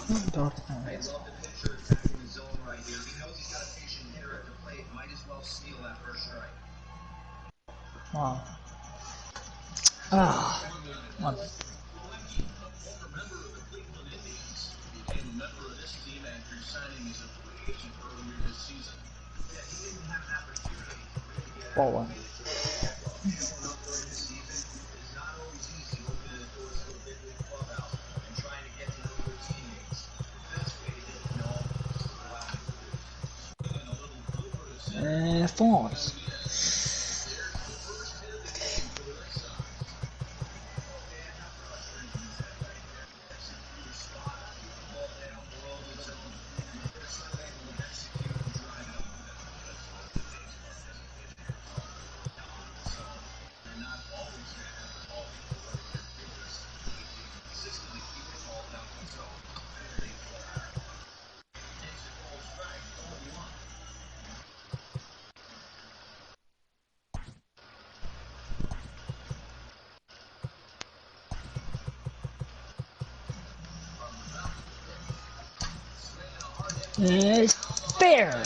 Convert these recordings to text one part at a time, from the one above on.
Don't. I love the pitcher attacking the zone right here. He knows he's got a patient hitter at the plate. Might as well steal that first strike. Wow. Ah. One. Former member of the Cleveland Indians, became a member of this team after signing as a free agent earlier this season. Yeah, he didn't have an opportunity to really get Ball one. showing up during the season. It's not always easy opening the doors to a big league clubhouse and trying to get to know your teammates. The best way to get to know them is to go out and produce. Swinging a little blooper to center. False. It's fair.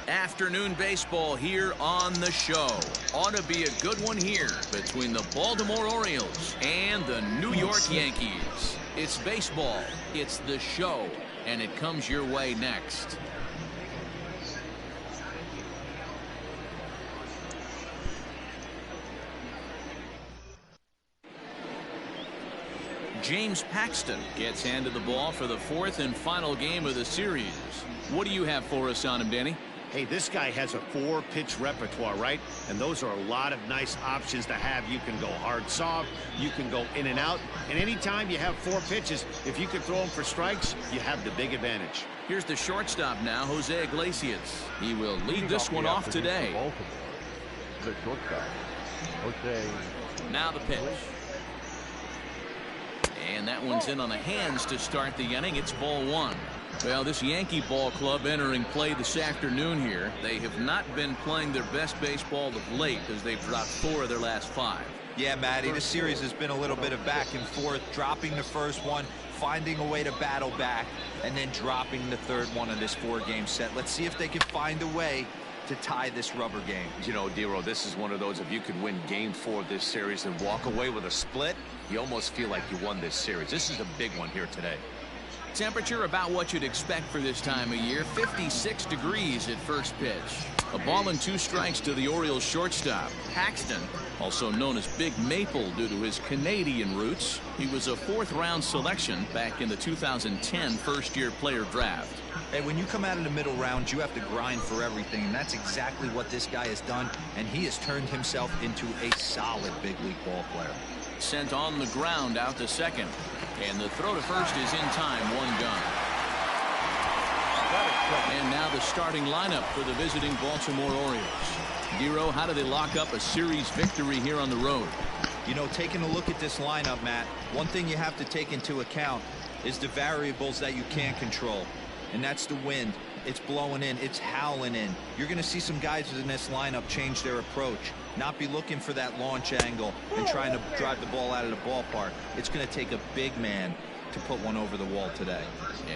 Afternoon baseball here on the show. Ought to be a good one here between the Baltimore Orioles and the New York Yankees. It's baseball, it's the show, and it comes your way next. James Paxton gets handed the ball for the fourth and final game of the series. What do you have for us on him, Danny? Hey, this guy has a 4-pitch repertoire, right? And those are a lot of nice options to have. You can go hard soft, you can go in and out, and anytime you have 4 pitches, if you can throw them for strikes, you have the big advantage. Here's the shortstop now, Jose Iglesias. He will lead this one off today. The shortstop, Jose. Now the pitch. And that one's in on the hands to start the inning. It's ball 1. Well, this Yankee ball club entering play this afternoon here. They have not been playing their best baseball of late as they've dropped 4 of their last 5. Yeah, Matty, this series has been a little bit of back and forth, dropping the first one, finding a way to battle back, and then dropping the third one of this 4-game set. Let's see if they can find a way to tie this rubber game. You know, Dero, this is one of those, if you could win game 4 of this series and walk away with a split, you almost feel like you won this series. This is a big one here today. Temperature about what you'd expect for this time of year. 56 degrees at first pitch. A ball and 2 strikes to the Orioles shortstop. Paxton, also known as Big Maple due to his Canadian roots. He was a 4th-round selection back in the 2010 first-year player draft. Hey, when you come out of the middle rounds, you have to grind for everything, and that's exactly what this guy has done, and he has turned himself into a solid big league ball player. Sent on the ground out to second. And the throw to first is in time. 1 gone. And now the starting lineup for the visiting Baltimore Orioles. Dero, how do they lock up a series victory here on the road? You know, taking a look at this lineup, Matt, one thing you have to take into account is the variables that you can't control. And that's the wind. It's blowing in. It's howling in. You're going to see some guys in this lineup change their approach. Not be looking for that launch angle and trying to drive the ball out of the ballpark. It's going to take a big man to put one over the wall today.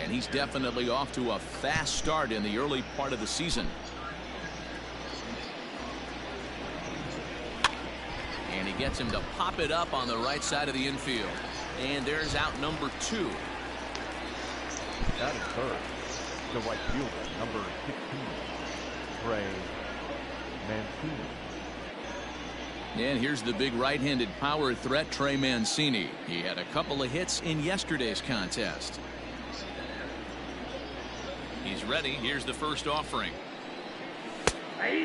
And he's definitely off to a fast start in the early part of the season. And he gets him to pop it up on the right side of the infield. And there's out number 2. That is third. The right fielder, number 16, Trey Mancini. And here's the big right-handed power threat, Trey Mancini. He had a couple of hits in yesterday's contest. He's ready. Here's the first offering.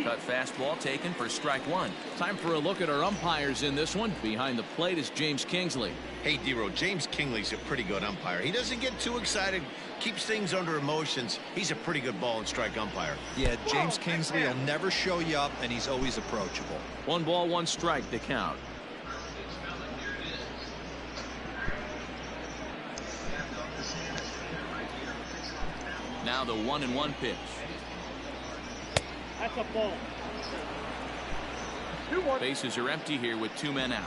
Cut fastball taken for strike one. Time for a look at our umpires in this one. Behind the plate is James Kingsley. Hey, D-Row, James Kingley's a pretty good umpire. He doesn't get too excited, keeps things under emotions. He's a pretty good ball and strike umpire. Yeah, James Kingsley will never show you up, and he's always approachable. 1 ball, 1 strike to count. Now the 1-1 pitch. That's a ball. Bases are empty here with 2 men out.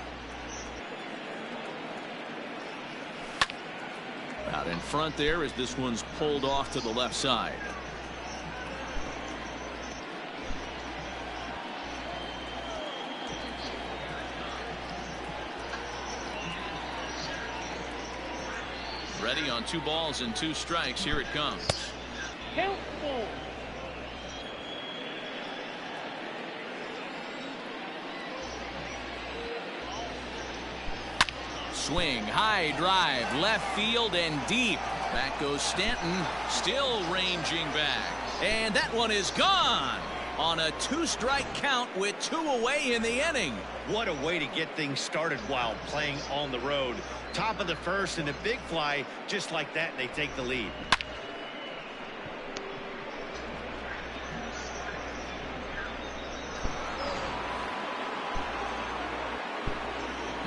Out in front there as this one's pulled off to the left side. Ready on 2 balls and 2 strikes. Here it comes. Count ball. Swing, high drive, left field and deep. Back goes Stanton, still ranging back. And that one is gone on a 2-strike count with 2 away in the inning. What a way to get things started while playing on the road. Top of the first and a big fly, just like that, and they take the lead.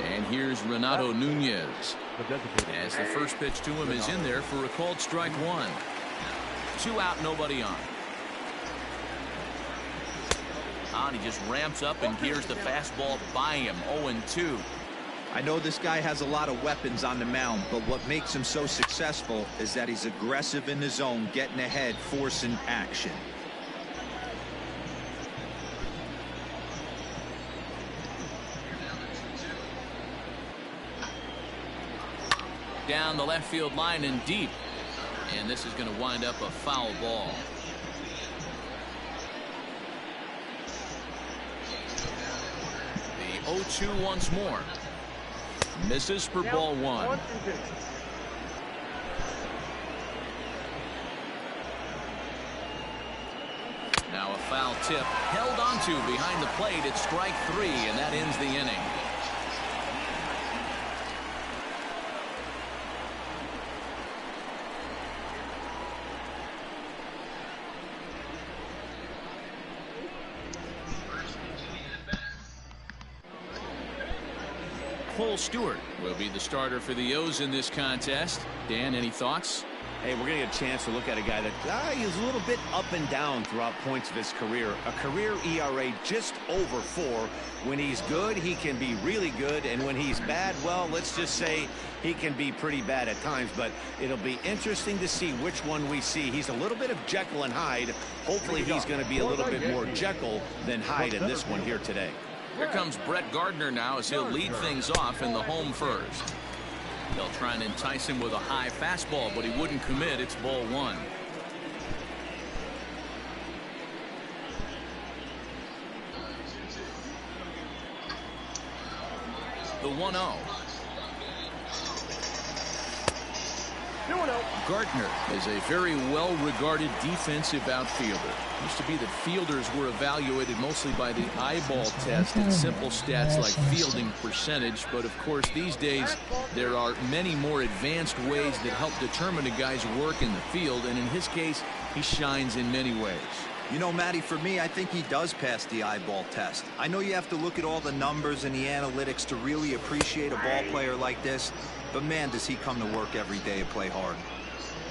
And here's Renato Nunez. The designated As the first pitch to him is in there for a called strike 1. 2 out, nobody on. And he just ramps up and gears the fastball by him. 0-2. I know this guy has a lot of weapons on the mound, but what makes him so successful is that he's aggressive in the zone, getting ahead, forcing action. Down the left field line and deep. And this is going to wind up a foul ball. The 0-2 once more. Misses for ball 1. Now a foul tip held onto behind the plate at strike 3, and that ends the inning. Cole Stewart will be the starter for the O's in this contest. Dan, any thoughts? Hey, we're going to get a chance to look at a guy that is a little bit up and down throughout points of his career. A career ERA just over 4. When he's good, he can be really good. And when he's bad, well, let's just say he can be pretty bad at times. But it'll be interesting to see which one we see. He's a little bit of Jekyll and Hyde. Hopefully he's going to be a little bit more Jekyll than Hyde in this one here today. Here comes Brett Gardner now as he'll lead things off in the home first. They'll try and entice him with a high fastball, but he wouldn't commit. It's ball 1. The 1-0. Gardner is a very well-regarded defensive outfielder. Used to be that fielders were evaluated mostly by the eyeball test and simple stats like fielding percentage. But of course, these days, there are many more advanced ways that help determine a guy's work in the field. And in his case, he shines in many ways. You know, Matty, for me, I think he does pass the eyeball test. I know you have to look at all the numbers and the analytics to really appreciate a ball player like this. But man, does he come to work every day and play hard.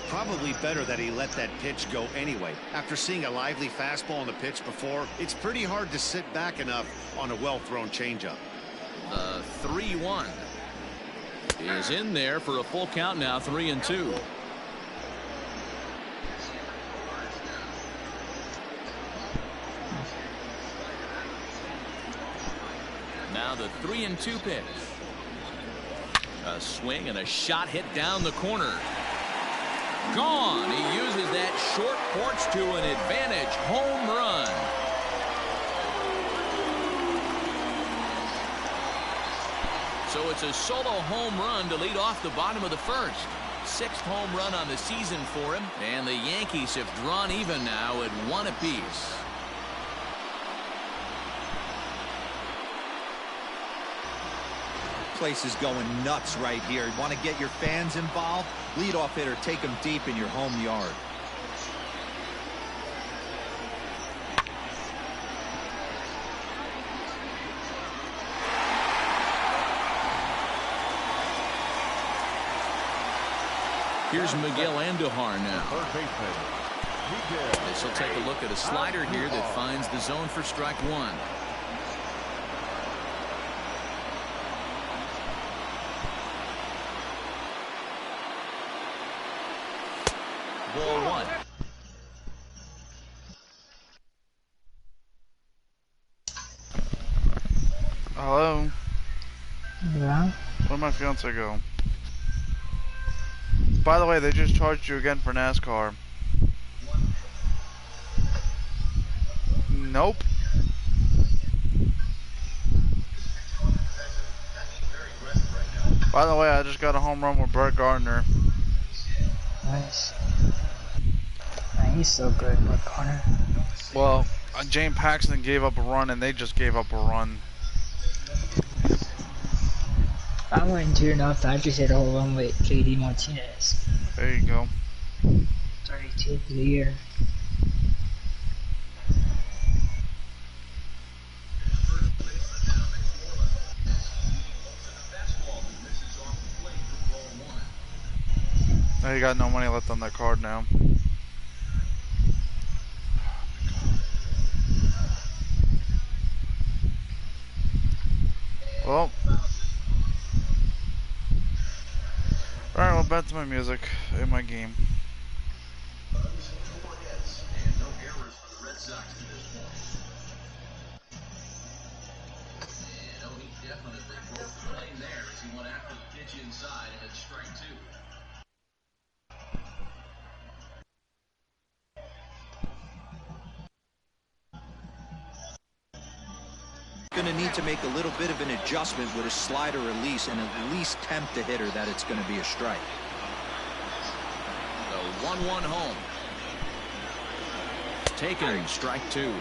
Probably better that he let that pitch go anyway. After seeing a lively fastball on the pitch before, it's pretty hard to sit back enough on a well-thrown changeup. The 3-1 is in there for a full count now, 3-2. Now the 3-2 pitch. A swing and a shot hit down the corner. Gone. He uses that short porch to an advantage home run. So it's a solo home run to lead off the bottom of the first. 6th home run on the season for him, and the Yankees have drawn even now at 1 apiece. Place is going nuts right here. You want to get your fans involved? Leadoff hitter, take them deep in your home yard. Here's Miguel Andujar now. Third baseman, Miguel. This will take a look at a slider here that finds the zone for strike 1. Ball 1. Hello? Yeah. Where'd my fiance go? By the way, they just charged you again for NASCAR. Nope. By the way, I just got a home run with Brett Gardner. Nice. Man, he's so good, Brett Gardner. Well, Jane Paxton gave up a run, and they just gave up a run. I went 2-0. I just hit a whole run with JD Martinez. There you go. 32 for the year. Now you got no money left on that card now. Well. Alright, well, back to my music and my game. Going to need to make a little bit of an adjustment with a slider release and at least tempt the hitter that it's going to be a strike. The 1-1 home. Taken, strike 2.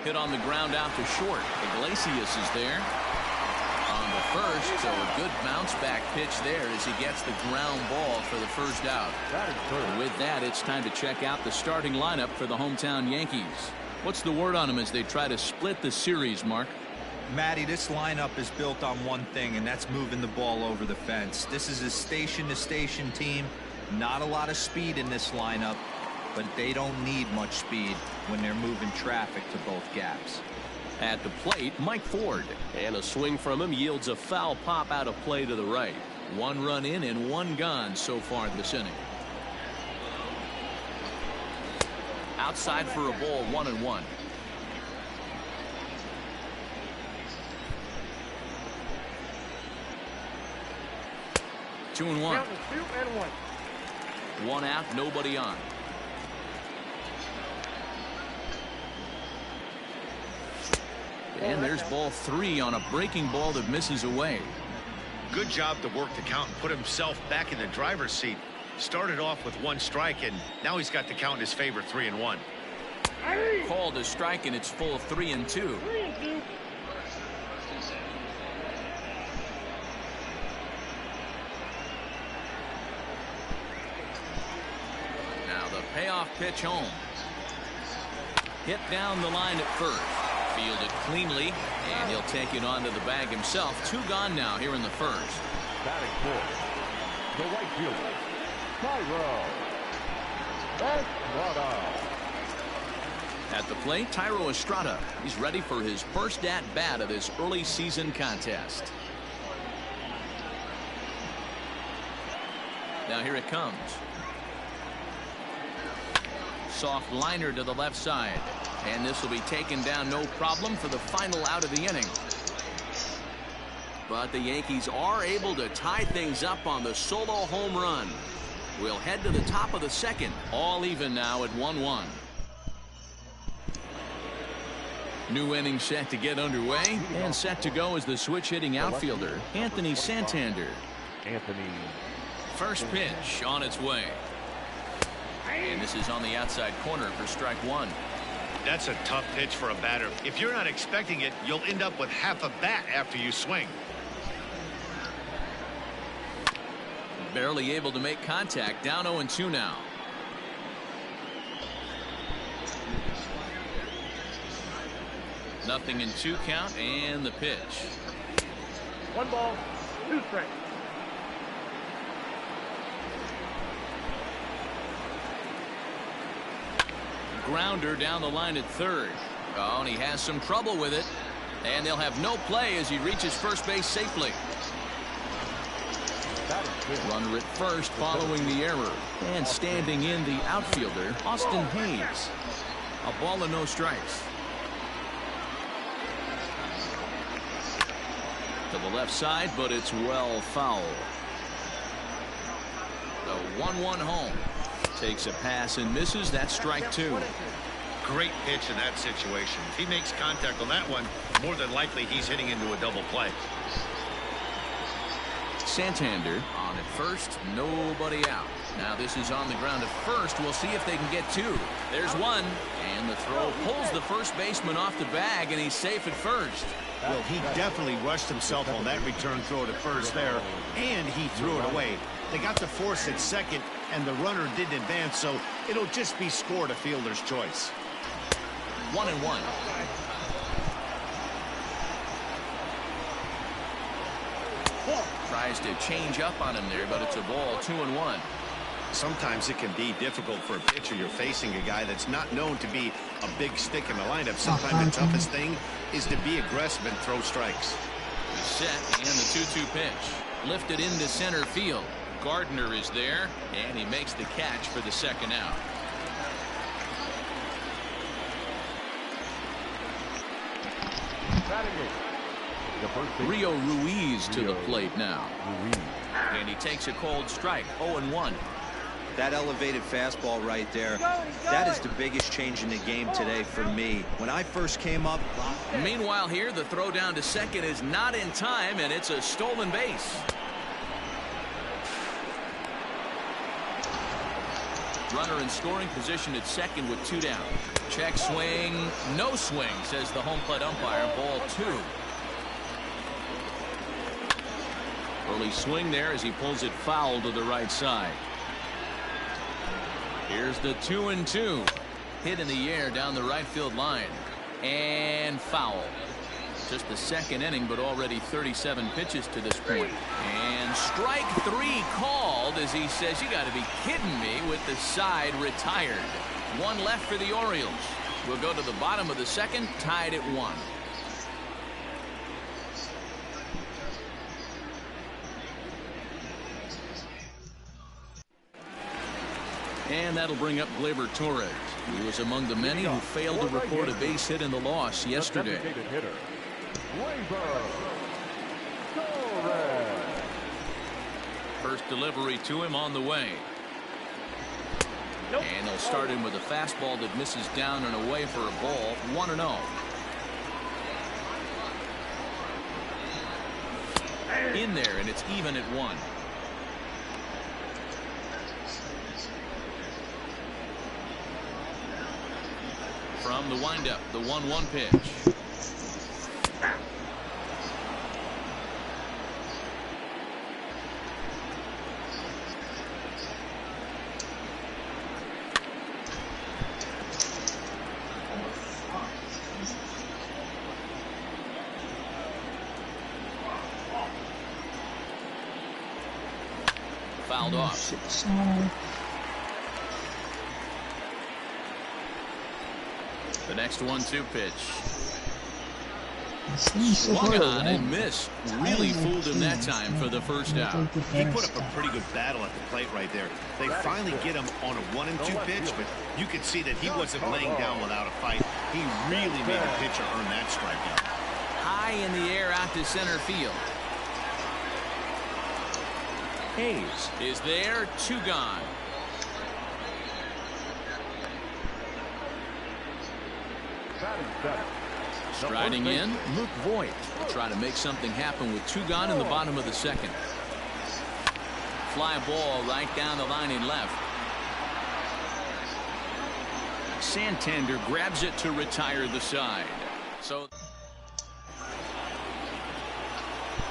Hit on the ground out to short. Iglesias is there on the first, so a good bounce back pitch there as he gets the ground ball for the first out. With that, it's time to check out the starting lineup for the hometown Yankees. What's the word on them as they try to split the series, Mark? Matty, this lineup is built on one thing, and that's moving the ball over the fence. This is a station-to-station team. Not a lot of speed in this lineup, but they don't need much speed when they're moving traffic to both gaps. At the plate, Mike Ford. And a swing from him yields a foul pop out of play to the right. 1 run in and 1 gone so far this inning. Outside for a ball, 1-1. Two and one. 1 out, nobody on. And there's ball 3 on a breaking ball that misses away. Good job to work the count and put himself back in the driver's seat. Started off with 1 strike, and now he's got the count in his favor, 3-1. Called a strike, and it's full 3-2. Now the payoff pitch home. Hit down the line at first. Fielded cleanly, and he'll take it onto the bag himself. 2 gone now here in the first. Batting fourth, the right fielder, Tyro Estrada. At the plate, Tyro Estrada. He's ready for his first at-bat of this early season contest. Now here it comes. Soft liner to the left side. And this will be taken down no problem for the final out of the inning. But the Yankees are able to tie things up on the solo home run. We'll head to the top of the second. All even now at 1-1. New inning set to get underway, and set to go is the switch-hitting outfielder, Anthony Santander. Anthony. First pitch on its way. And this is on the outside corner for strike one. That's a tough pitch for a batter. If you're not expecting it, you'll end up with half a bat after you swing. Barely able to make contact. Down 0-2 now. Nothing in 2 count, and the pitch. 1 ball, 2 strikes. Grounder down the line at third. Oh, and he has some trouble with it. And they'll have no play as he reaches first base safely. Runner at first following the error. And standing in the outfielder, Austin Hayes. A ball and no strikes. To the left side, but it's well foul. The 1-1 home. Takes a pass and misses. That's strike 2. Great pitch in that situation. If he makes contact on that one, more than likely he's hitting into a double play. Santander on at first, nobody out. Now this is on the ground at first. We'll see if they can get 2. There's 1, and the throw pulls the first baseman off the bag, and he's safe at first. Well, he definitely rushed himself on that return throw to first there, and he threw it away. They got the force at second, and the runner didn't advance, so it'll just be scored a fielder's choice. 1-1. Tries to change up on him there, but it's a ball. 2-1. Sometimes it can be difficult for a pitcher. You're facing a guy that's not known to be a big stick in the lineup. Sometimes the toughest thing is to be aggressive and throw strikes. Set, and the 2-2 pitch. Lifted into center field. Gardner is there, and he makes the catch for the second out. Rio Ruiz to the plate now. And he takes a cold strike. 0-1. That elevated fastball right there, that is the biggest change in the game today for me. When I first came up. Meanwhile here, the throw down to second is not in time, and it's a stolen base. Runner in scoring position at second with 2 down. Check swing, no swing, says the home plate umpire. Ball 2. Early swing there as he pulls it foul to the right side. Here's the 2-2. Hit in the air down the right field line. And foul. Just the second inning, but already 37 pitches to this point. And strike 3 called as he says, you got to be kidding me, with the side retired. 1 left for the Orioles. We'll go to the bottom of the second, tied at 1. And that'll bring up Gleyber Torres. He was among the many who failed to record a base hit in the loss yesterday. First delivery to him on the way. And they'll start him with a fastball that misses down and away for a ball. 1-0. In there, and it's even at 1. From the windup, the 1-1 pitch. Fouled off. The next 1-2 pitch. Swung on and missed. Really fooled him that time for the first out. He put up a pretty good battle at the plate right there. They finally get him on a 1-2 pitch, but you could see that he wasn't laying down without a fight. He really made the pitcher earn that strikeout. High in the air out to center field. Hayes is there, 2 gone. Striding in, Luke Voigt will try to make something happen with 2 gone in the bottom of the second. Fly ball right down the line in left. Santander grabs it to retire the side. So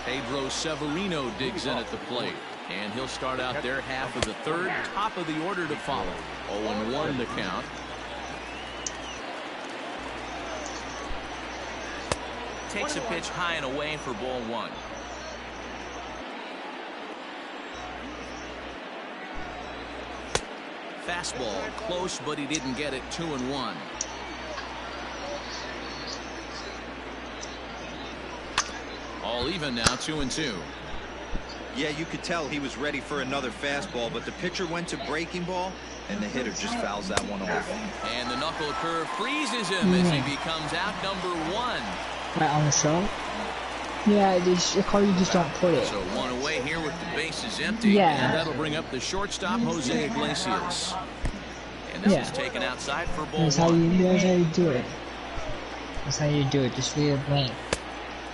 Pedro Severino digs in at the plate, and he'll start out their half of the third. Top of the order to follow. 0-1 the count. Takes a pitch high and away for ball 1. Fastball close, but he didn't get it. 2-1. All even now, 2-2. Yeah, you could tell he was ready for another fastball, but the pitcher went to breaking ball, and the hitter just fouls that one off. And the knuckle curve freezes him as he becomes out number 1. Right on the show. Yeah, the car you just don't put it. So 1 away here with the bases empty. Yeah. And that'll bring up the shortstop, Jose Iglesias. And this is taken outside for ball 1. That's how you do it. That's how you do it. Just leave it blank.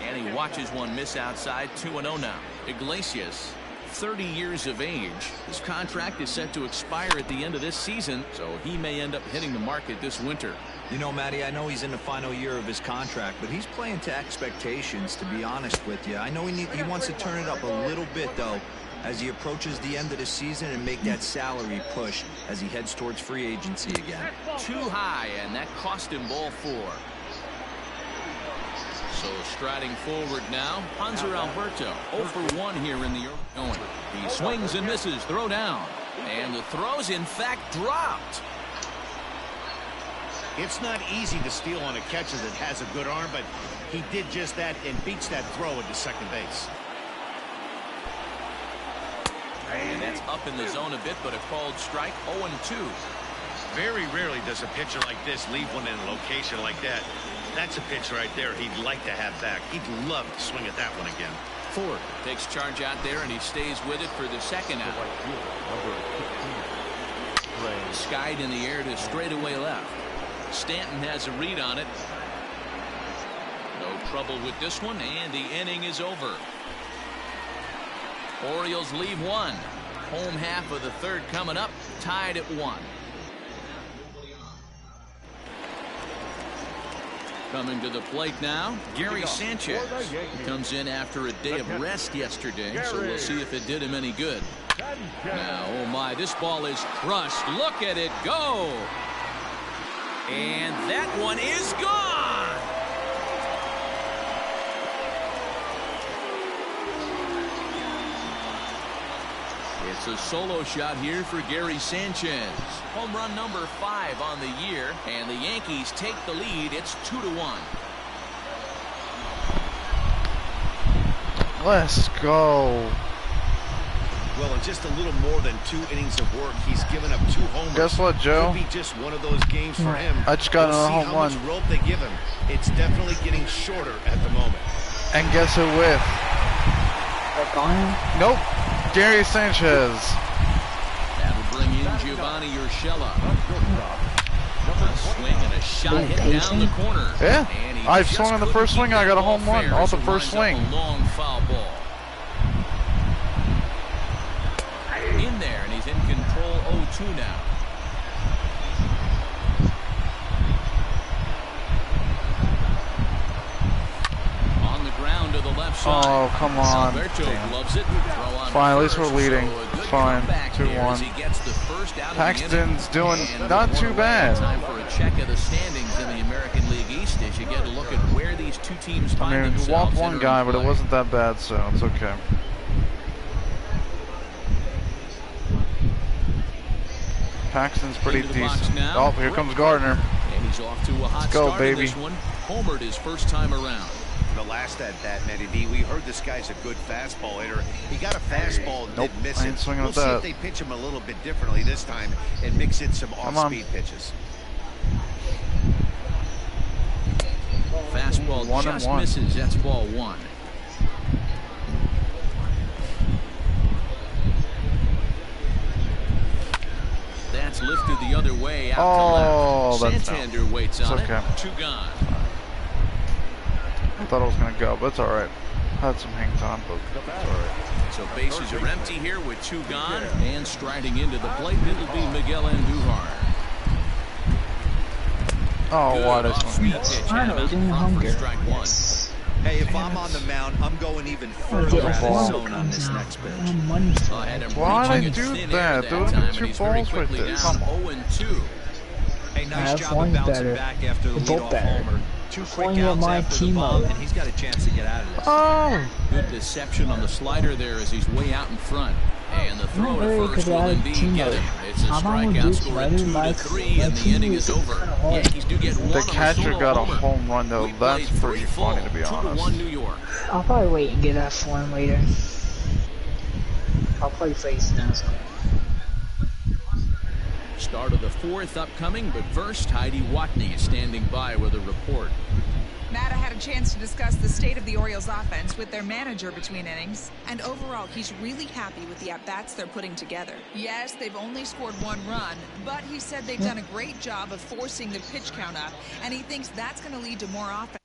And he watches one miss outside. 2-0 now. Iglesias, 30 years of age. His contract is set to expire at the end of this season, so he may end up hitting the market this winter. You know, Matty, I know he's in the final year of his contract, but he's playing to expectations, to be honest with you. I know he wants to turn it up a little bit, though, as he approaches the end of the season and make that salary push as he heads towards free agency again. Too high, and that cost him ball 4. So striding forward now, Hanser Alberto, 0 for 1 here in the early going. He swings and misses, throw down. And the throw's in fact dropped. It's not easy to steal on a catcher that has a good arm, but he did just that and beats that throw into second base. And that's up in the zone a bit, but a called strike. 0-2. Very rarely does a pitcher like this leave one in a location like that. That's a pitch right there he'd like to have back. He'd love to swing at that one again. Ford takes charge out there, and he stays with it for the second out. Skied in the air to straightaway left. Stanton has a read on it. No trouble with this one, and the inning is over. Orioles leave 1. Home half of the third coming up, tied at 1. Coming to the plate now, Gary Sanchez. He comes in after a day of rest yesterday, so we'll see if it did him any good. Now, oh my, this ball is crushed. Look at it go. And that one is gone. It's a solo shot here for Gary Sanchez. Home run number 5 on the year, and the Yankees take the lead. It's 2-1. Let's go. Well, in just a little more than 2 innings of work, he's given up 2 homers. Guess what, Joe? Could be just one of those games for him. I just got we'll another see home how run. much rope they give him. It's definitely getting shorter at the moment. And guess who with? Nope. Gary Sanchez. That'll bring in Giovanni Urshela. A swing and a shot hit down the corner. Yeah. I swung on the first swing. I got a home run off the Fair first as it winds swing. up a long foul ball. In there, and he's in control. 0-2 now. On the ground to the left side. Oh, come on. Alberto Damn. loves it. Throw on Fine, at least first. we're leading. So a good It's fine. comeback here as 2-1. he gets the first out of the Paxton's inning. doing And not one too away. bad. Time for a check of the standings in the American League East as you get a look at where these two teams find I mean, we themselves. walked one entering guy, but it play. wasn't that bad, so it's okay. Paxton's pretty Into the box decent. now. Oh, here comes Gardner. And he's off to a hot Let's go, start in baby. this one. Homered his first time around. the last at bat, Matty D. We heard this guy's a good fastball hitter. He got a fastball and Nope, didn't miss I ain't it. swinging We'll with see that. if they pitch him a little bit differently this time and mix in some off-speed pitches. Fastball 1-1. misses. That's ball one. That's lifted the other way out to left. Santander waits on it. 2 gone. I thought I was going to go, but it's all right. Had some hang time, but it's all right. So bases are empty here with 2 gone. And striding into the plate, it'll be Miguel Andujar. Oh, why does one Hey, if I'm on the mound, I'm going even further out of zone on this next pitch. Why do that? There would have been 2 balls right there. Come on. 0-2. Hey, nice job of bouncing back after the leadoff homer. 2 quick outs after the bomb, and he's got a chance to get out of this. Oh! Good deception on the slider there as he's way out in front. And the throw to first will indeed get him. It's a strikeout score of 2-3, and the inning is over. Yankees do get 1 The on catcher solo got a homer. home run, though. We That's played pretty 3 funny, to be full, honest. 2-1 New York. I'll probably wait and get that form later. I'll play face now. Start of the 4th upcoming, but first, Heidi Watney is standing by with a report. Matt, I had a chance to discuss the state of the Orioles offense with their manager between innings, and overall he's really happy with the at-bats they're putting together. Yes, they've only scored 1 run, but he said they've done a great job of forcing the pitch count up, and he thinks that's going to lead to more offense.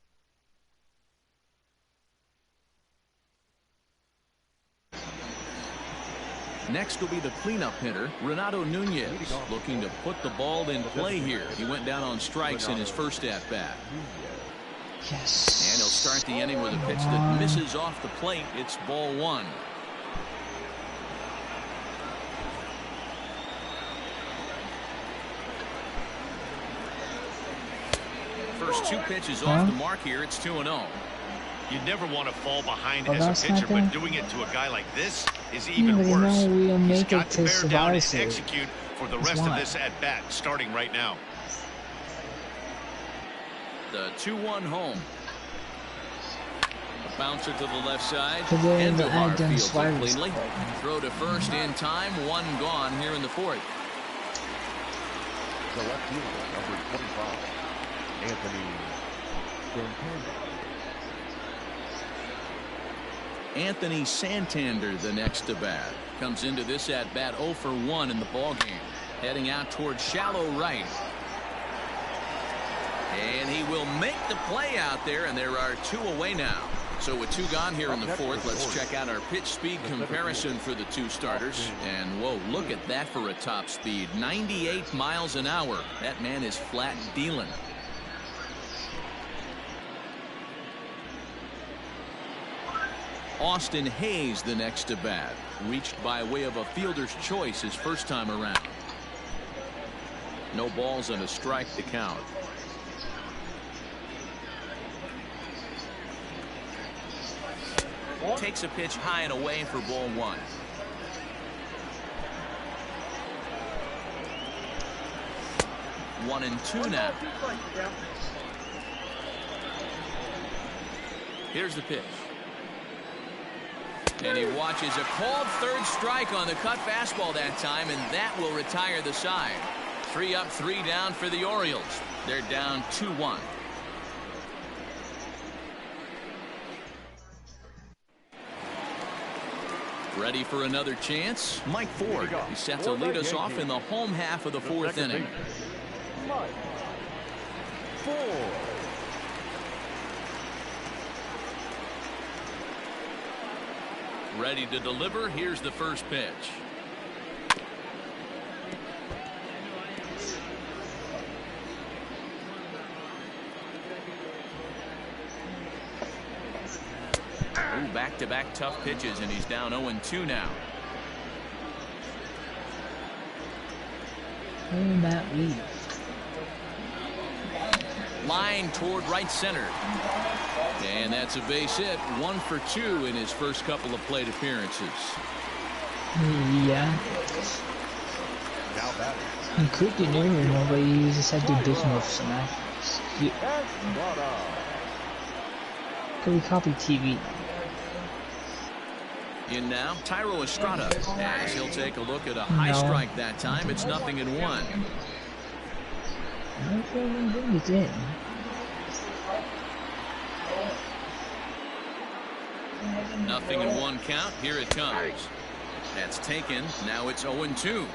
Next will be the cleanup hitter, Renato Nunez, looking to put the ball in play here. He went down on strikes in his first at-bat. Yes. And he'll start the inning with a pitch that misses off the plate. It's ball 1. First 2 pitches off the mark here. It's 2-0. You never want to fall behind as a pitcher, but doing it to a guy like this is even worse. He's got to bear down and execute for the rest of this at-bat, starting right now. The 2-1 home. A bouncer to the left side. Andujar fields it cleanly. Throw to first in time. 1 gone here in the 4th. The left fielder, number 25, Anthony Santander. Anthony Santander, the next to bat, comes into this at bat 0 for 1 in the ball game. Heading out towards shallow right. And he will make the play out there, and there are 2 away now. So with 2 gone here in the 4th, let's check out our pitch speed comparison for the 2 starters. And whoa, look at that for a top speed. 98 miles an hour. That man is flat dealing. Austin Hayes, the next to bat, reached by way of a fielder's choice his first time around. No balls and a strike to count. Takes a pitch high and away for ball 1. One and 2 now. Here's the pitch. And he watches a called 3rd strike on the cut fastball that time, and that will retire the side. 3 up, 3 down for the Orioles. They're down 2-1. Ready for another chance? Mike Ford. He's set to lead us off in the home half of the 4th inning. Mike Ford. Ready to deliver. Here's the first pitch. Ooh, back-to-back tough pitches, and he's down 0-2 now. Matt Reed. Line toward right center. And that's a base hit. 1 for 2 in his first couple of plate appearances. Yeah. Now batting. He could get near, but he just had to do business, man. we copy TV? In now, Tyro Estrada, as he'll take a look at a high strike that time. It's 0-1. It's in. Nothing in 1 count. Here it comes. That's taken. Now it's 0-2.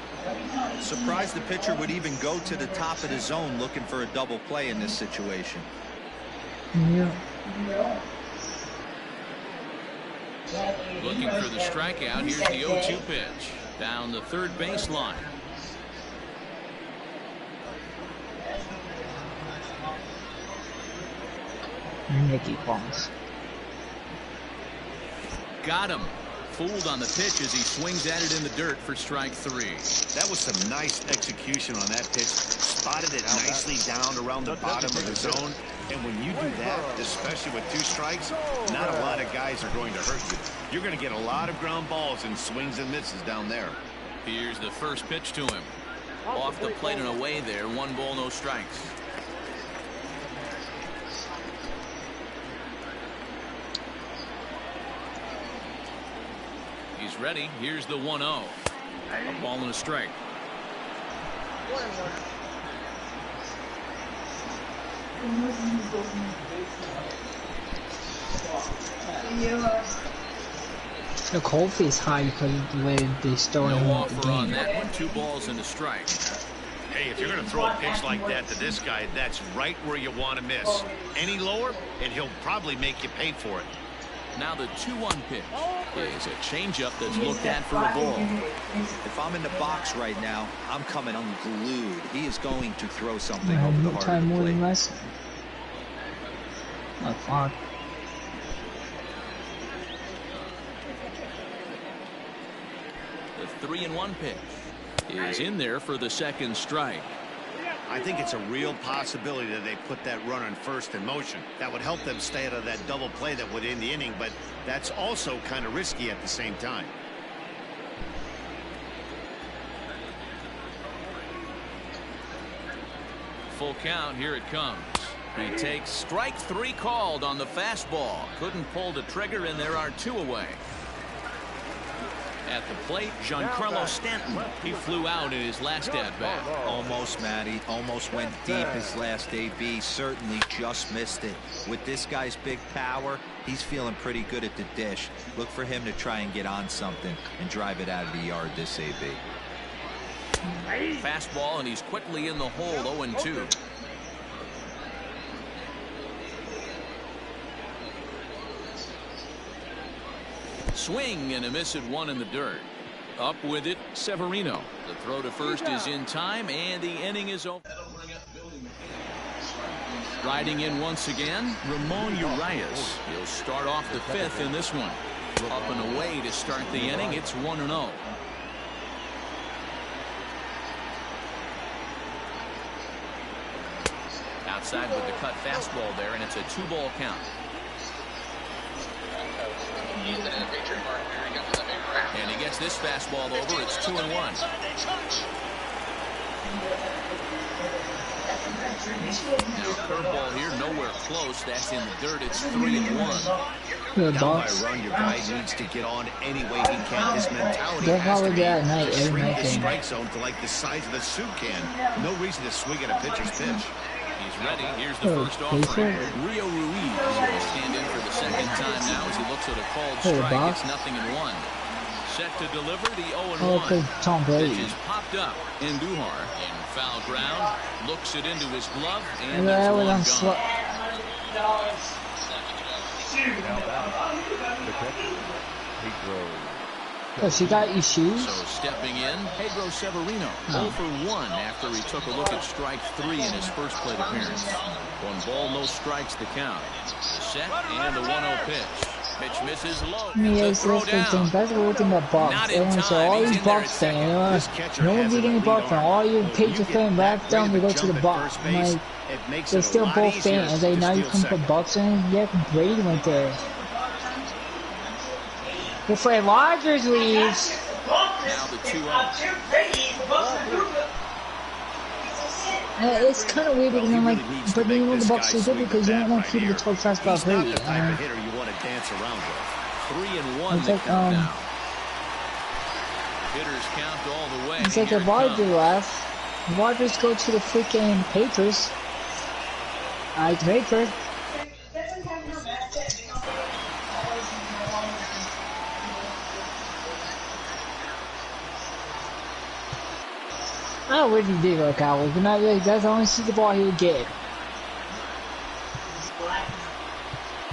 Surprised the pitcher would even go to the top of the zone looking for a double play in this situation. Yeah. Looking for the strikeout. Here's the 0-2 pitch. Down the third baseline. Mickey Bonds. Got him. Fooled on the pitch as he swings at it in the dirt for strike 3. That was some nice execution on that pitch. Spotted it nicely down around the bottom of the zone. And when you do that, especially with 2 strikes, not a lot of guys are going to hurt you. You're going to get a lot of ground balls and swings and misses down there. Here's the first pitch to him. Off the plate and away there. 1 ball, no strikes. He's ready. Here's the 1-0. A ball and a strike. The cold face high because of the way they started No the offer game. on that one. 2 balls and a strike. Hey, if you're going to throw a pitch like that to this guy, that's right where you want to miss. Any lower, and he'll probably make you pay for it. Now the 2-1 pitch is a changeup that's looked at for a ball. If I'm in the box right now, I'm coming unglued. He is going to throw something over the No heart time of the more than plate. less. Oh, fuck. The 3-1 pitch is in there for the second strike. I think it's a real possibility that they put that runner in first in motion. That would help them stay out of that double play that would end the inning, but that's also kind of risky at the same time. Full count. Here it comes. He takes strike 3 called on the fastball. Couldn't pull the trigger, and there are 2 away. At the plate, Giancarlo Stanton. He flew out in his last at-bat. Almost, Matty. Almost went deep his last AB. Certainly just missed it. With this guy's big power, he's feeling pretty good at the dish. Look for him to try and get on something and drive it out of the yard this AB. Fastball, and he's quickly in the hole. 0-2. Swing and a miss at 1 in the dirt. Up with it, Severino. The throw to first is in time, and the inning is over. Riding in once again, Ramon Urias. He'll start off the 5th in this one. Up and away to start the inning. It's 1-0. Outside with the cut fastball there, and it's a 2-ball count. And he gets this fastball over. It's 2-1. Now curveball here, nowhere close. That's in the dirt. It's 3-1. Good Down by box. a run, your guy needs to get on any way he can. His mentality They're has to probably be there at night, to every shrink night the game. strike zone to like the size of a soup can. No reason to swing at a pitcher's pitch. He's ready. Here's the first offering. Rio Ruiz will stand in for the second time now as he looks at a called strike. It's 0-1. Set to deliver the 0-1. Tom Brady. Pitch is popped up. Andujar in foul ground. Looks it into his glove. And Yeah, there's when one I'm gone. The catcher, Pedro. Oh, she got issues? So stepping in, Pedro Severino. 0 for 1 after he took a look at strike 3 in his first plate appearance. 1 ball, no strikes to count. The set and the 1-0 pitch. Pitch misses low. Yes, that's the thing. That's the thing about Bucks. Everyone say, all these Bucks fans, no one beat any Bucks fans. All you Patriot fans back down to go to the Bucks. I'm like, they're still both fans. And they now you come from Bucks fans. Yeah, Brady went there. Well, Fred Rogers leaves. Now the 2-0. It's kind of weird because I'm like, but you know the Bucks are good because you don't want people to talk fast about Brady. He's not the type of hitter you want to dance around with. 3-1 It's the like, count now. Hitters count all the way. It's like a Rodgers left. Rodgers go to the freaking Patriots. Patriots. I don't really dig our Cowboys, but not really. That's the only Super Bowl he would get.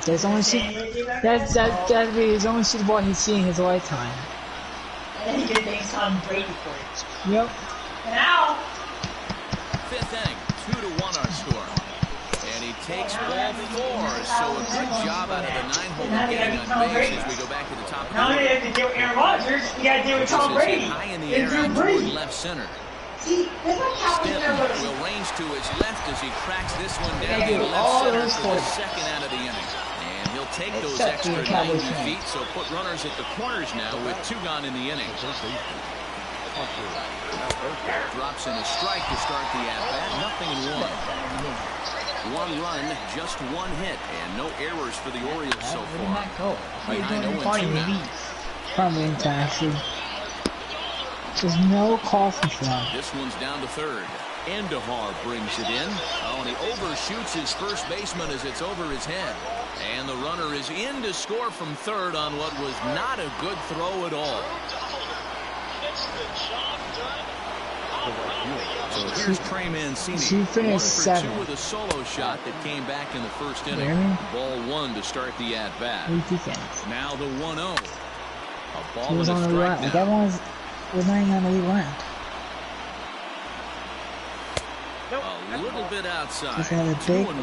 That's only that'd be his only Super Bowl he'd see in his lifetime. And then he could thank Tom Brady for it. Yep. Now. Fifth inning, 2-1 our score. And he takes ball 4, so a good job out of the 9-hole getting on base as we go back to the top of the Not only do you have to deal with Aaron Rodgers, you got to deal with Tom Brady. High in the air out toward left center. Stanton will range to his left as he cracks this one down to left center for the second out of the inning. And he'll take those extra 90 feet, so put runners at the corners now with 2 gone in the inning. Drops in a strike to start the at-bat. Nothing in 1. 1 run, just 1 hit, and no errors for the Orioles so far. Behind 0-2 now. Probably into there's no coffee from. This one's down to third. Endahar brings it in. Oh, and he overshoots his first baseman as it's over his head. And the runner is in to score from third on what was not a good throw at all. So here's Trey Mancini. She finished 7 with a solo shot that came back in the first inning. Ball 1 to start the at-bat. Now the 1-0. A ball with a strike now. That one's not on the line. A little bit outside. 2-1.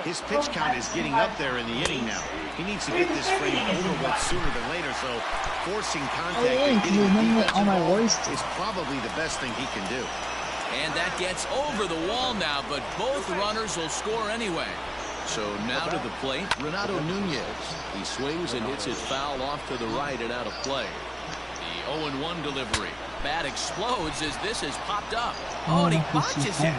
His pitch count is getting up there in the inning now. He needs to get this frame over with sooner than later, so forcing contact and getting is probably the best thing he can do. And that gets over the wall now, but both runners will score anyway. So now to the plate, Renato Nunez. He swings and hits his foul off to the right and out of play. The 0-1 delivery. Bat explodes as this has popped up. Oh, and he botches it.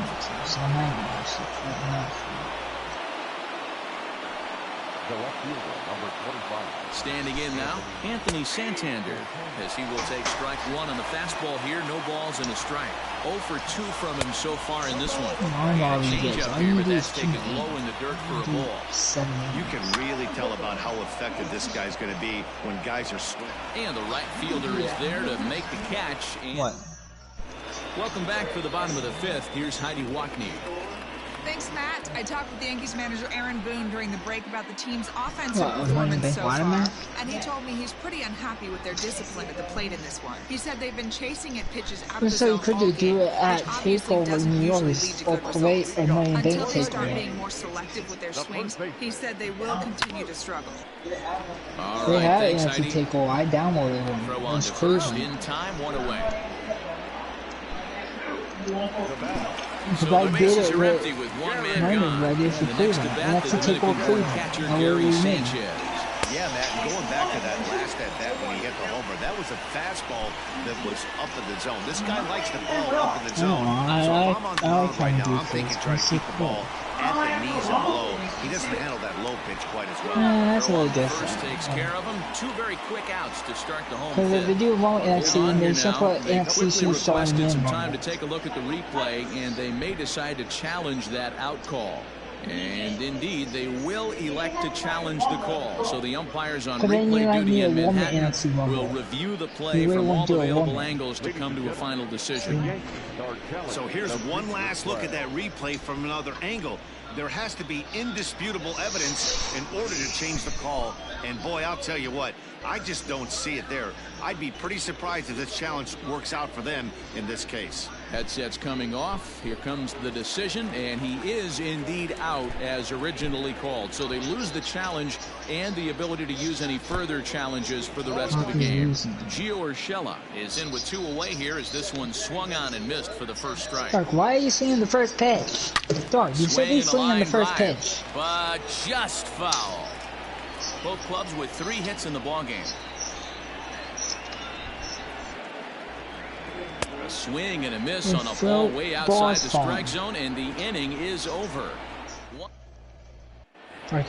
Standing in now, Anthony Santander, as he will take strike 1 on the fastball here. No balls and a strike. 0 for 2 from him so far in this one. Change up here, but that's taken low in the dirt for a ball. You can really tell about how effective this guy's going to be when guys are swinging. And the right fielder is there to make the catch. And welcome back for the bottom of the 5th. Here's Heidi Wackney. Thanks, Matt. I talked with the Yankees manager Aaron Boone during the break about the team's offensive performance so far, and he told me he's pretty unhappy with their discipline at the plate in this one. He said they've been chasing at pitches out of the zone all game, which obviously doesn't usually lead to good results. Until they start being more selective with their swings, he said they will continue to struggle. All right, thanks, Heidi. Take a I downloaded him. Throw on to first in time, 1 away. So the bases are empty with 1 man gone. And the next to bat, the Dominican catcher Gary Sanchez. Yeah, Matt, and going back to that last at-bat when he hit the homer, that was a fastball that was up in the zone. This guy likes the ball up in the zone. So if I'm on the mound right now, I'm thinking try to keep the ball at the knees and below. He doesn't handle that low pitch quite as well. That's a little different. First takes care of him. 2 very quick outs to start the home. Because if they do won't NFC, and they should put NFC starting in. Some time to take a look at the replay, and they may decide to challenge that out call. And indeed, they will elect to challenge the call. So the umpires on replay duty in Manhattan will review the play from all available angles to come to a final decision. So here's one last look at that replay from another angle. There has to be indisputable evidence in order to change the call. And boy, I'll tell you what, I just don't see it there. I'd be pretty surprised if this challenge works out for them in this case. Headset's coming off. Here comes the decision, and he is indeed out as originally called. So they lose the challenge and the ability to use any further challenges for the rest of the game. Gio Urshela is in with 2 away here as this one swung on and missed for the first strike. Dark, why are you swinging the first pitch? Dark, you said he's swinging on the first pitch. But just foul. Both clubs with 3 hits in the ballgame. A swing and a miss on a ball way outside the strike zone, and the inning is over. Alright,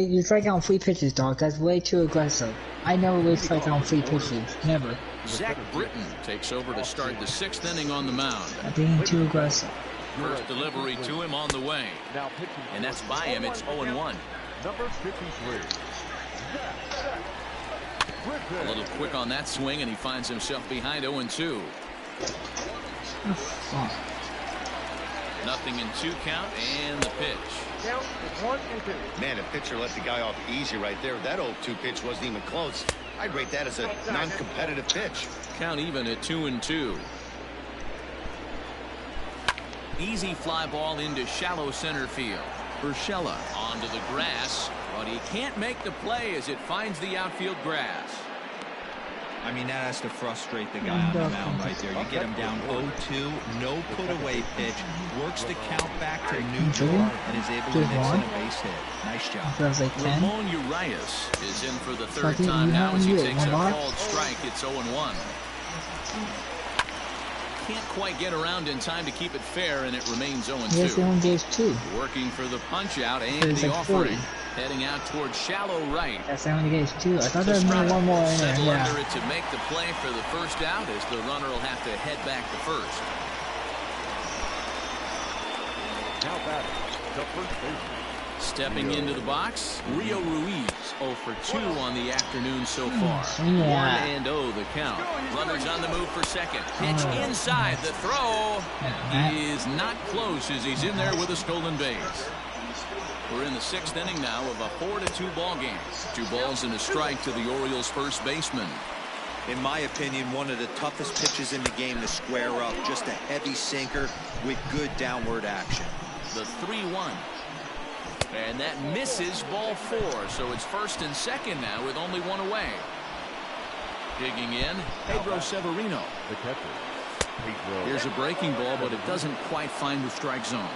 you're striking on free pitches, dog. That's way too aggressive. I never would strike on free pitches. Never. Zach Britton takes over to start the 6th inning on the mound. I'm being too aggressive. First delivery to him on the way. And that's by him. It's 0-1. Number 53. A little quick on that swing, and he finds himself behind 0-2. Nothing in 2 count, and the pitch. Count is 1-2. Man, a pitcher let the guy off easy right there. That 0-2 pitch wasn't even close. I'd rate that as a non-competitive pitch. Count even at 2-2. Easy fly ball into shallow center field. Urshela onto the grass, but he can't make the play as it finds the outfield grass. I mean, that has to frustrate the guy on the mound right there. You get him down 0-2, no put away pitch, works the count back to neutral, and is able to mix in a base hit. Nice job. Ramon Urias is in for the 3rd time now as he takes a called strike. It's 0-1. Can't quite get around in time to keep it fair, and it remains 0-2. Yes, they only gave 2. Working for the punch out and the offering. Heading out towards shallow right. Yes, they only gave 2. I thought there was one more in there. Yeah. Under it to make the play for the first out, as the runner will have to head back to first. Now batting, the first baseman. Stepping into the box, Rio Ruiz 0 for 2 on the afternoon so far. 1-0 the count. Runners on the move for second. Pitch inside. The throw is not close as he's in there with a stolen base. We're in the 6th inning now of a 4-2 ball game. 2 balls and a strike to the Orioles first baseman. In my opinion, one of the toughest pitches in the game to square up. Just a heavy sinker with good downward action. The 3-1. And that misses ball 4. So it's 1st and 2nd now with only 1 away. Digging in, Pedro Severino. The catcher. Here's a breaking ball, but it doesn't quite find the strike zone.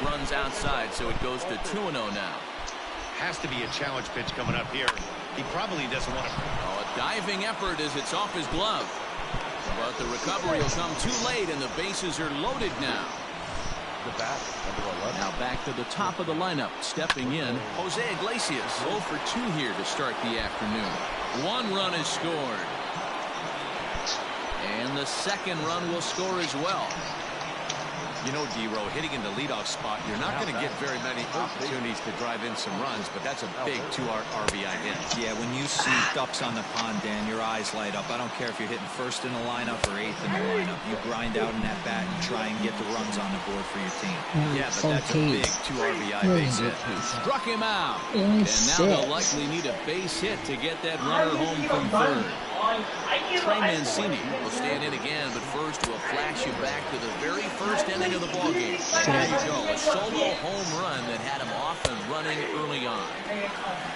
Runs outside, so it goes to 2-0 now. Has to be a challenge pitch coming up here. He probably doesn't want to. Oh, a diving effort as it's off his glove. But the recovery will come too late, and the bases are loaded now. The bat, number 11. Now back to the top of the lineup. Stepping in, Jose Iglesias. 0 for 2 here to start the afternoon. 1 run is scored. And the 2nd run will score as well. You know, D-Row, hitting in the leadoff spot, you're not going to get very many opportunities to drive in some runs, but that's a big 2 RBI hit. Yeah, when you see ducks on the pond, Dan, your eyes light up. I don't care if you're hitting 1st in the lineup or 8th in the lineup. You grind out in that bat and try and get the runs on the board for your team. Yeah, but that's a big 2 RBI base hit. Struck him out. And now they'll likely need a base hit to get that runner home from 3rd. Trey Mancini will stand in again, but first we'll flash you back to the very 1st inning of the ballgame. There you go, a solo home run that had him off and running early on.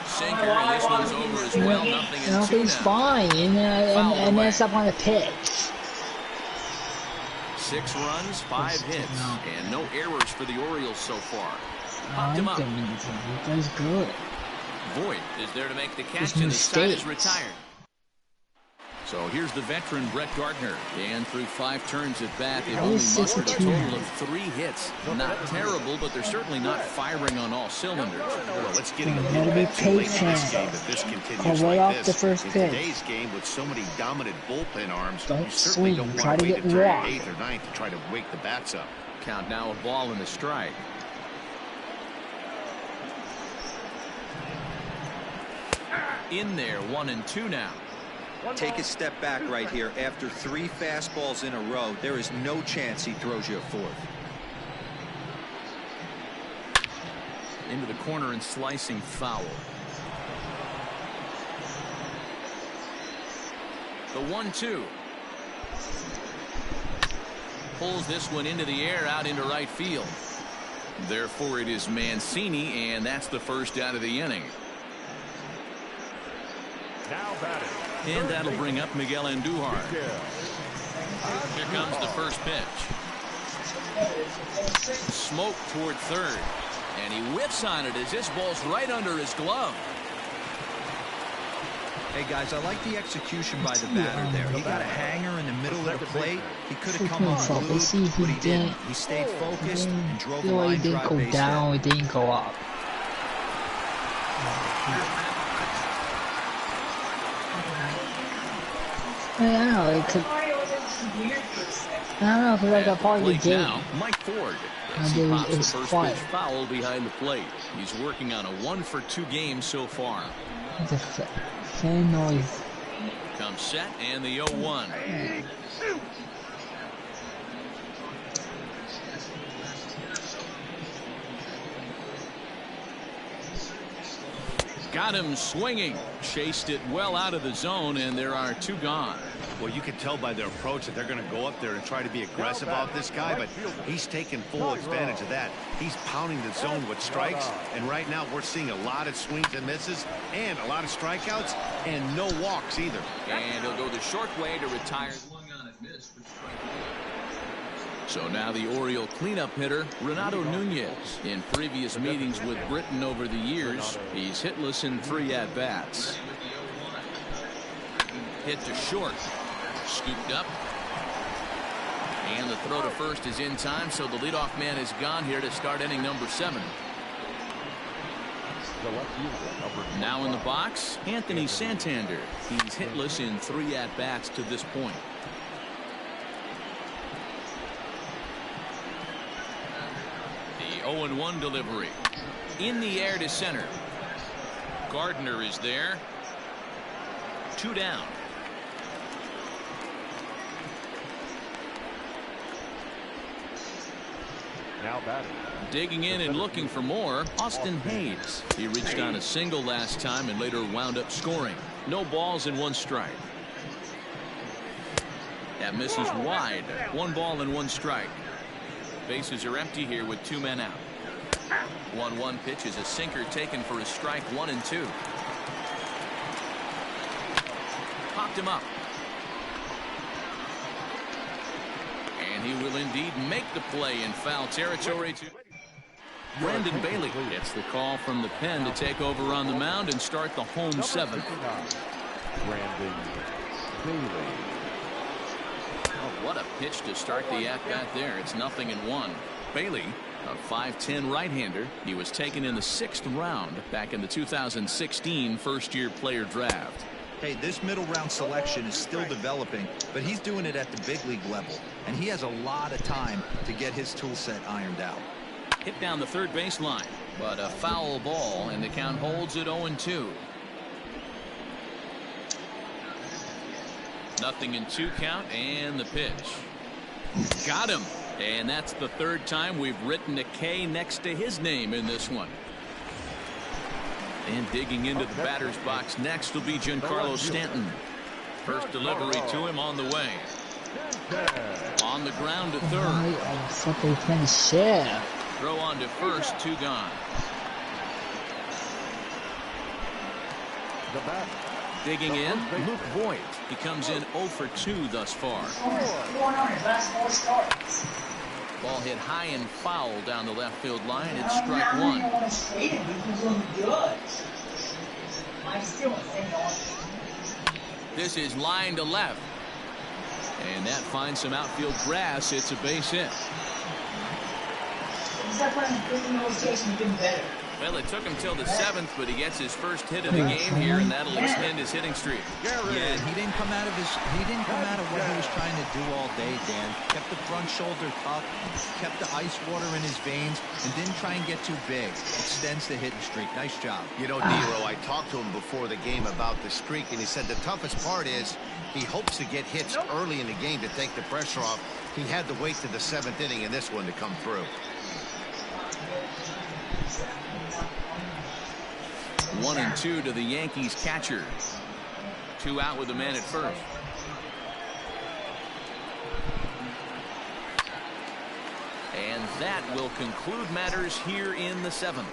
Sinker, and this one's over as well. Nothing in 2 Nothing's fine, and that's up on the pitch. 6 runs, 5 hits, and no errors for the Orioles so far. Popped him up. That's good. Voigt is there to make the catch, and his side is retired. So here's the veteran Brett Gardner, and through 5 turns at bat, they've only mustered a total of 3 hits. Not terrible, but they're certainly not firing on all cylinders. Well, let's get a little bit too late in this game if this continues right like off the first in pitch. today's game with so many dominant bullpen arms, Don't you certainly swing. don't Try want to to get wait until walked. 8th or 9th to try to wake the bats up. Count now, a ball and a strike. In there, 1-2 now. Take a step back right here. After 3 fastballs in a row, there is no chance he throws you a 4th. Into the corner and slicing foul. The 1-2. Pulls this one into the air out into right field. Therefore it is Mancini, and that's the first out of the inning. Now batting. And that'll bring up Miguel Andujar. Here comes the first pitch. Smoke toward 3rd. And he whiffs on it as this ball's right under his glove. Hey guys, I like the execution by the batter there. He got a hanger in the middle of the plate. He could have come unglued, but he didn't. He stayed focused and drove a line drive base hit. It didn't go down, it didn't go up. I don't know, it could... I don't know if it's like a part of the game. Now, Mike Ford. He Pops the was first quiet. pitch foul behind the plate. He's working on a 1-for-2 game so far. The fan noise. Comes set and the 0-1. Got him swinging. Chased it well out of the zone, and there are 2 gone. Well, you can tell by their approach that they're going to go up there and try to be aggressive about this guy, but he's taking full advantage of that. He's pounding the zone with strikes, and right now we're seeing a lot of swings and misses and a lot of strikeouts and no walks either. And he'll go the short way to retire. So now the Oriole cleanup hitter, Renato Nunez. In previous meetings with Britain over the years, he's hitless in 3 at-bats. Hit to short. Scooped up. And the throw to first is in time, so the leadoff man is gone here to start inning number 7. Now in the box, Anthony Santander. He's hitless in 3 at-bats to this point. The 0-1 delivery. In the air to center. Gardner is there. 2 down. Now batting. Digging in and looking for more, Austin Hayes. He reached on a single last time and later wound up scoring. No balls and 1 strike. That misses wide. 1 ball and 1 strike. Bases are empty here with 2 men out. 1-1 pitch is a sinker taken for a strike 1 and 2. Popped him up. And he will indeed make the play in foul territory. Brandon Bailey gets the call from the pen to take over on the mound and start the home 7th. Brandon Bailey. Oh, what a pitch to start the at-bat there. It's 0-1. Bailey, a 5'10" right-hander. He was taken in the 6th round back in the 2016 first-year player draft. Hey, this middle round selection is still developing, but he's doing it at the big league level, and he has a lot of time to get his tool set ironed out. Hit down the third baseline, but a foul ball, and the count holds at 0-2. 0-2 count, and the pitch. Got him, and that's the 3rd time we've written a K next to his name in this one. And digging into the batter's box next will be Giancarlo Stanton. First delivery to him on the way. On the ground to 3rd. Throw on to first, 2 gone. Digging in, Luke Voigt. He comes in 0 for 2 thus far. Ball hit high and foul down the left field line. It's strike 1. This is line to left. And that finds some outfield grass. It's a base hit. Well, it took him till the 7th, but he gets his first hit of the game here, and that'll extend his hitting streak. Yeah, and he didn't come out of what he was trying to do all day, Dan. Kept the front shoulder up, kept the ice water in his veins, and didn't try and get too big. Extends the hitting streak. Nice job. You know, Dero, I talked to him before the game about the streak, and he said the toughest part is he hopes to get hits early in the game to take the pressure off. He had to wait to the 7th inning in this one to come through. 1-2 to the Yankees catcher. 2 out with a man at first. And that will conclude matters here in the 7th.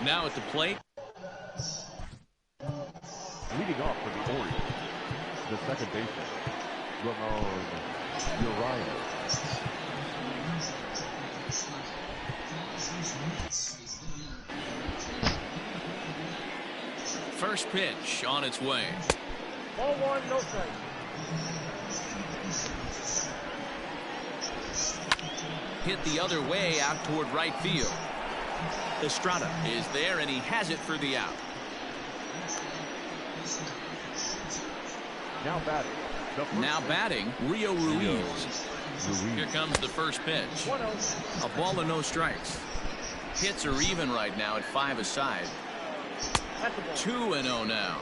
Now at the plate. Leading off for the Orioles, the second baseman, Ramon Urias. First pitch on its way. Ball one, no strike. Hit the other way out toward right field. Estrada is there, and he has it for the out. Now batting, Rio Ruiz. Here comes the first pitch. A ball and no strikes. Hits are even right now at 5 aside. 2-0 now.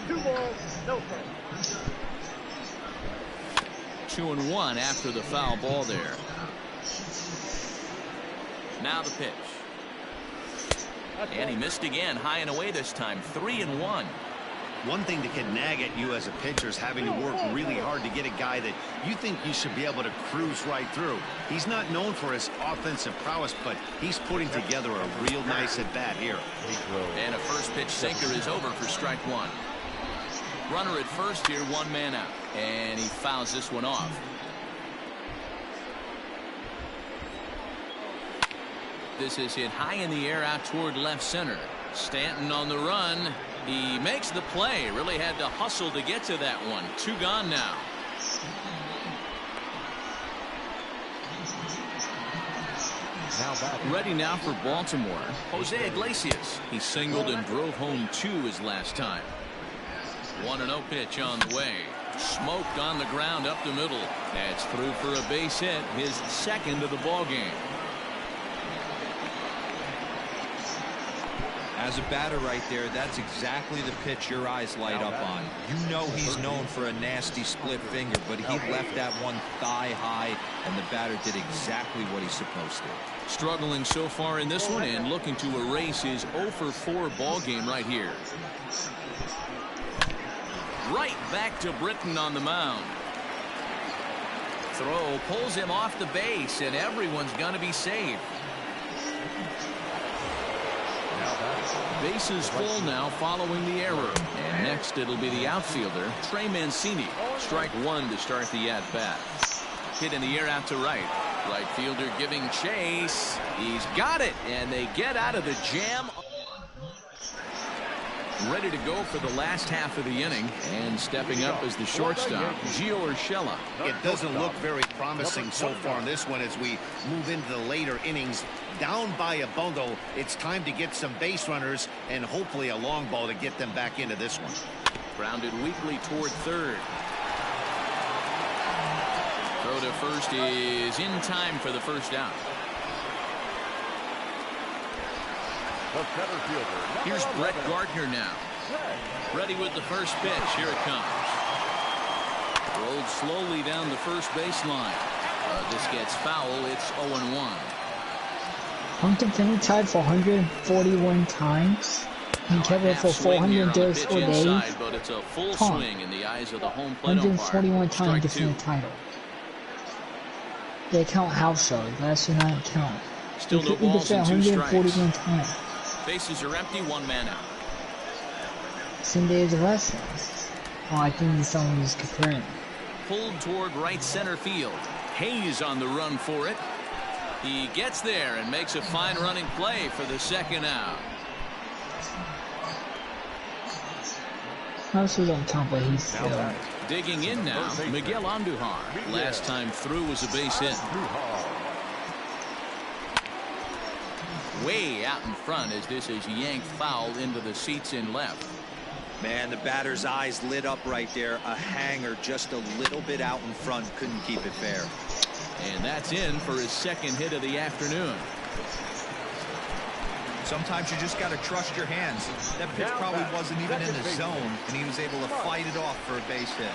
2 balls, no strikes. 2-1 after the foul ball there. Now the pitch. And he missed again, high and away this time. 3-1. One thing that can nag at you as a pitcher is having to work really hard to get a guy that you think you should be able to cruise right through. He's not known for his offensive prowess, but he's putting together a real nice at-bat here. And a first pitch sinker is over for strike one. Runner at first here, 1 man out. And he fouls this one off. This is hit high in the air out toward left center. Stanton on the run. He makes the play. Really had to hustle to get to that one. 2 gone now. Ready now for Baltimore. Jose Iglesias. He singled and drove home 2 his last time. 1-0 pitch on the way. Smoked on the ground up the middle. That's through for a base hit. His second of the ball game. As a batter right there, that's exactly the pitch your eyes light up on. You know he's known for a nasty split finger, but he left that one thigh high, and the batter did exactly what he's supposed to. Struggling so far in this one and looking to erase his 0-for-4 ball game right here. Right back to Britton on the mound. Throw pulls him off the base, and everyone's going to be safe. Bases full now following the error. And next it'll be the outfielder, Trey Mancini. Strike one to start the at-bat. Hit in the air out to right. Right fielder giving chase. He's got it, and they get out of the jam. Ready to go for the last half of the inning, and stepping up as the shortstop, Gio Urshela. It doesn't look very promising so far in this one as we move into the later innings. Down by a bundle, it's time to get some base runners and hopefully a long ball to get them back into this one. Grounded weakly toward third. Throw to first is in time for the first out. Here's Brett Gardner now. Ready with the first pitch. Here it comes. Rolled slowly down the first baseline. This gets foul. It's 0-1. Hunter Finley tied for 141 times. He kept it for 434 days. But it's a full swing in the eyes of the home plate 141 times defending the title. They count house shows. That should not count. Still no balls and 2 strikes. 141 times. Bases are empty, 1 man out. Same day as the Russians. Oh, I think someone was comparing. Pulled toward right center field. Hayes on the run for it. He gets there and makes a fine running play for the second out. Houses don't count, but he's still. Digging in now, Miguel Andujar. Last time through was a base hit. Way out in front as this is yanked foul into the seats in left. Man, the batter's eyes lit up right there. A hanger just a little bit out in front. Couldn't keep it fair. And that's in for his second hit of the afternoon. Sometimes you just got to trust your hands. That pitch probably wasn't even in the zone, and he was able to fight it off for a base hit.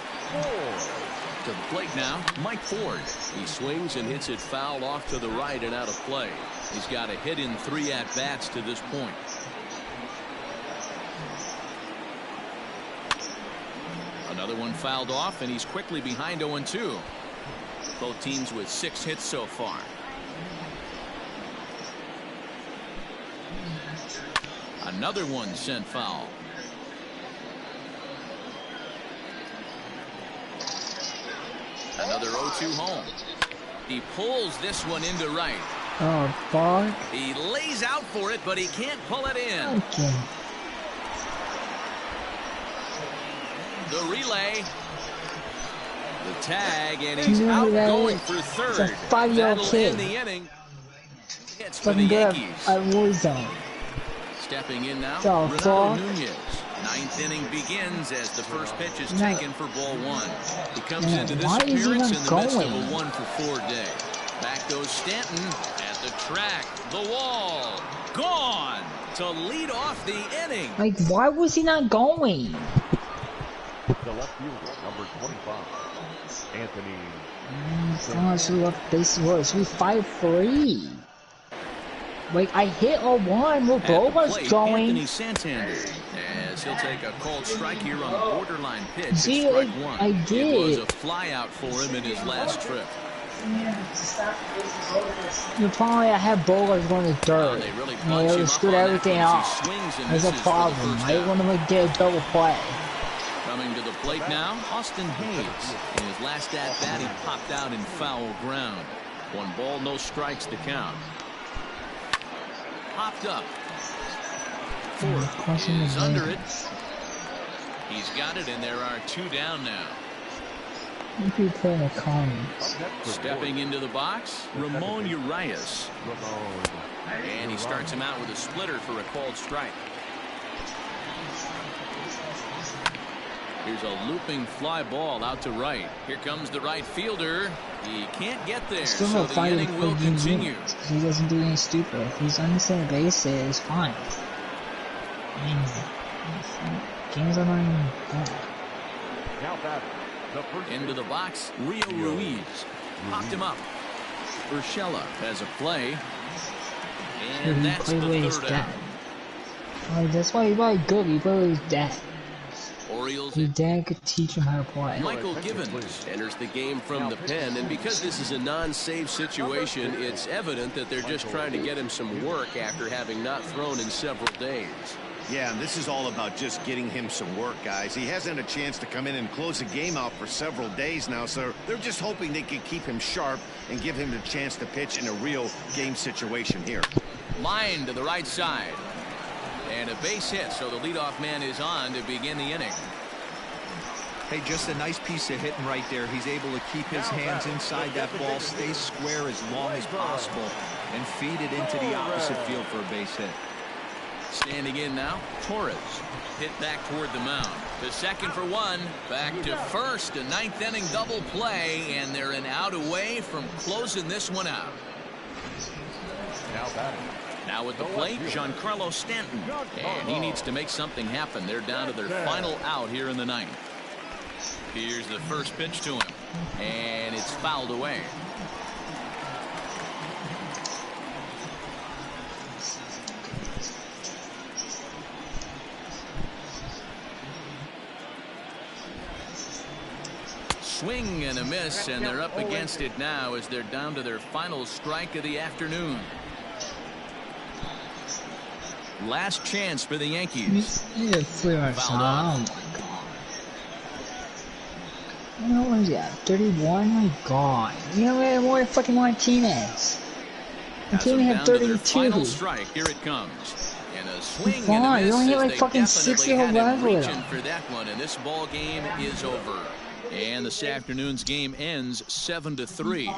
To the plate now, Mike Ford. He swings and hits it foul off to the right and out of play. He's got a hit in 3 at-bats to this point. Another one fouled off, and he's quickly behind 0-2. Both teams with 6 hits so far. Another one sent foul. Another 0-2 home. He pulls this one into right. Oh, fuck. He lays out for it, but he can't pull it in. Okay. The relay. The tag, and he's out going for third. It's a 5-year-old kid. End the inning. It's for the Fucking good Yankees. at Warzone. Stepping in now, So, Renato Nunez. Ninth inning begins as the first pitch is taken for ball one. He comes into this appearance in the midst of a 1-for-4 day. Back goes Stanton at the track. The wall. Gone to lead off the inning. Like, why was he not going? The left fielder, number 25, Anthony. Gosh, we left bases worse. We 5-3. Like, I hit a 1. Well, Bogart's going. Anthony Santander, as he'll take a cold strike here on the borderline pitch. See, strike one. I did. It was a fly out for him in his last trip. The problem I had Bogarts going to dirt. They really It would screwed everything up. There's a problem. I didn't want to like get a double play. Coming to the plate now, Austin Hayes. In his last at-bat, he popped out in foul ground. 1 ball, no strikes to count. Popped up. Fourth is under it. He's got it, and there are 2 down now. You could play in a comments. Stepping into the box, Ramon Urias. And he starts him out with a splitter for a called strike. Here's a looping fly ball out to right. Here comes the right fielder. He can't get there, so the inning will continue. He doesn't do anything stupid. If he's on the same base, it's fine. Games are not even bad. Into the box, Rio Ruiz. Popped him up. Urshela has a play. And that's the third out. Like, that's why he's really good. He really is dead. Orioles. His dad could teach him how to play. Michael Givens enters the game from the pen, and because this is a non-save situation, it's evident that they're just trying to get him some work after having not thrown in several days. Yeah, and this is all about just getting him some work, guys. He hasn't had a chance to come in and close the game out for several days now, so they're just hoping they can keep him sharp and give him the chance to pitch in a real game situation here. Line to the right side. And a base hit, so the leadoff man is on to begin the inning. Hey, just a nice piece of hitting right there. He's able to keep his hands inside that ball, stay square as long as possible, and feed it into the opposite field for a base hit. Standing in now, Torres. Hit back toward the mound. To second for 1. Back to first. A 9th inning double play, and they're an out away from closing this one out. Now batting. Now at the plate, Giancarlo Stanton. And he needs to make something happen. They're down to their final out here in the 9th. Here's the first pitch to him. And it's fouled away. Swing and a miss, and they're up against it now as they're down to their final strike of the afternoon. Last chance for the Yankees. Oh my god. You know what is that? 31? My god. You know what more fucking Martinez. I can't even have 32. Final strike. Here it comes. And a swing and a miss. You only hit like fucking 60 home runs with him. For that one, and this ball game is over. And this afternoon's game ends 7-3.